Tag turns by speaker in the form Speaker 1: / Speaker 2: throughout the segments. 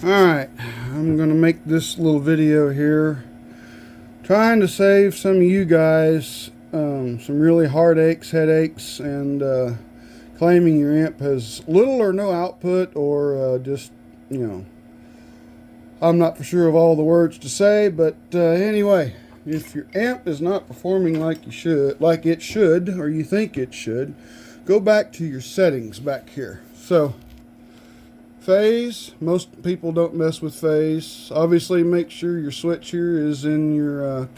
Speaker 1: Alright, I'm going to make this little video here trying to save some of you guys some really heartaches, headaches, and claiming your amp has little or no output, or just, I'm not for sure of all the words to say, but anyway, if your amp is not performing like it should, or you think it should, go back to your settings back here. So, phase, most people don't mess with phase. Obviously, make sure your switch here is in your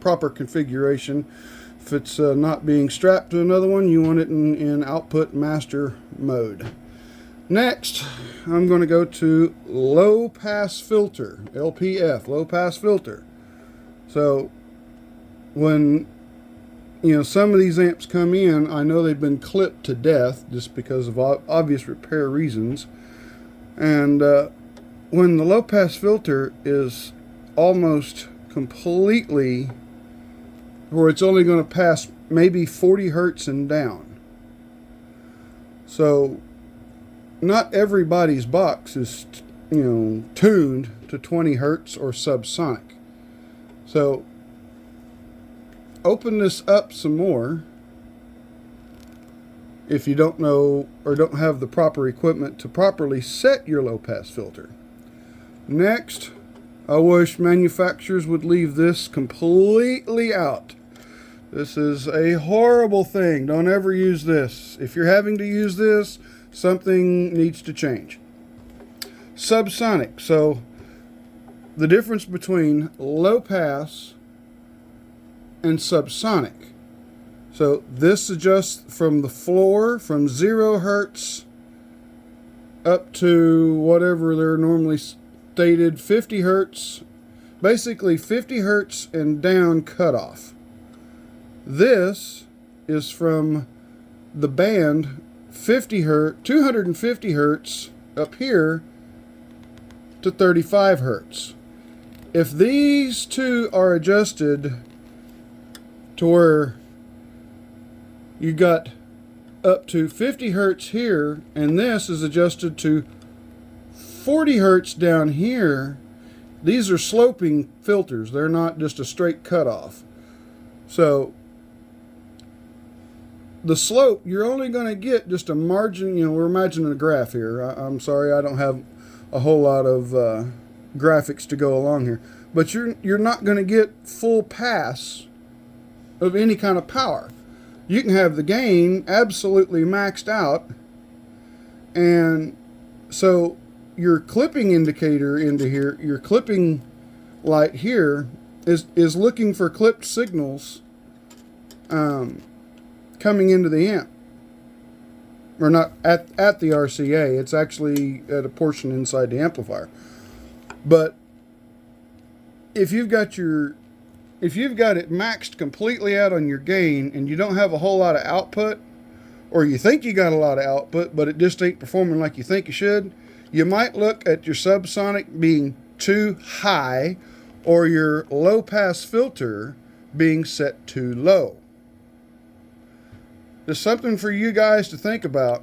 Speaker 1: proper configuration. If it's not being strapped to another one, you want it in output master mode. Next, I'm going to go to low pass filter, LPF, low pass filter. So, when some of these amps come in, I know they've been clipped to death just because of obvious repair reasons. And when the low pass filter is almost completely, where it's only going to pass maybe 40 hertz and down. So not everybody's box is tuned to 20 hertz or subsonic. So open this up some more if you don't know or don't have the proper equipment to properly set your low pass filter. Next, I wish manufacturers would leave this completely out. This is a horrible thing. Don't ever use this. If you're having to use this, something needs to change. Subsonic. So the difference between low pass and subsonic. So this adjusts from the floor, from 0 hertz up to whatever they're normally stated, 50 hertz. Basically 50 hertz and down cutoff. This is from the band 50 hertz, 250 hertz up here to 35 hertz. If these two are adjusted to where you got up to 50 hertz here, and this is adjusted to 40 hertz down here, these are sloping filters. They're not just a straight cutoff. So the slope, you're only going to get just a margin. We're imagining a graph here. I'm sorry, I don't have a whole lot of graphics to go along here. But you're not going to get full pass of any kind of power. You can have the gain absolutely maxed out, and so your clipping indicator into here, your clipping light here, is looking for clipped signals coming into the amp. Or not at the RCA, it's actually at a portion inside the amplifier. But if you've got it maxed completely out on your gain and you don't have a whole lot of output, or you think you got a lot of output but it just ain't performing like you think you should, you might look at your subsonic being too high or your low pass filter being set too low. There's something for you guys to think about.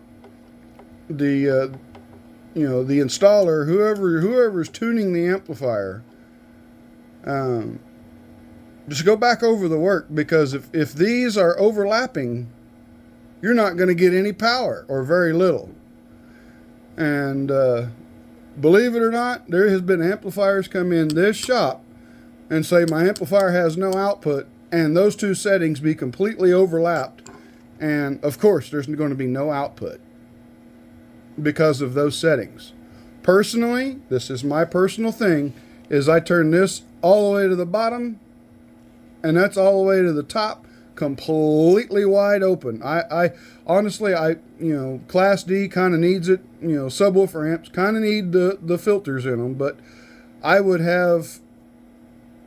Speaker 1: The the installer, whoever's tuning the amplifier, just go back over the work, because if these are overlapping, you're not going to get any power, or very little. And believe it or not, there has been amplifiers come in this shop and say my amplifier has no output, and those two settings be completely overlapped, and of course there's going to be no output because of those settings. Personally, this is my personal thing, is I turn this all the way to the bottom, and that's all the way to the top, completely wide open. I honestly, Class D kind of needs it. Subwoofer amps kind of need the filters in them, but I would have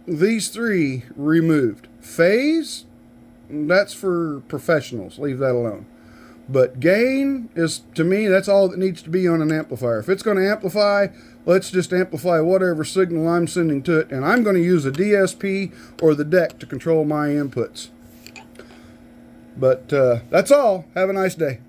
Speaker 1: these three removed. Phase, that's for professionals. Leave that alone. But gain is, to me, that's all that needs to be on an amplifier. If it's going to amplify, let's just amplify whatever signal I'm sending to it, and I'm going to use a DSP or the DEC to control my inputs. But that's all. Have a nice day.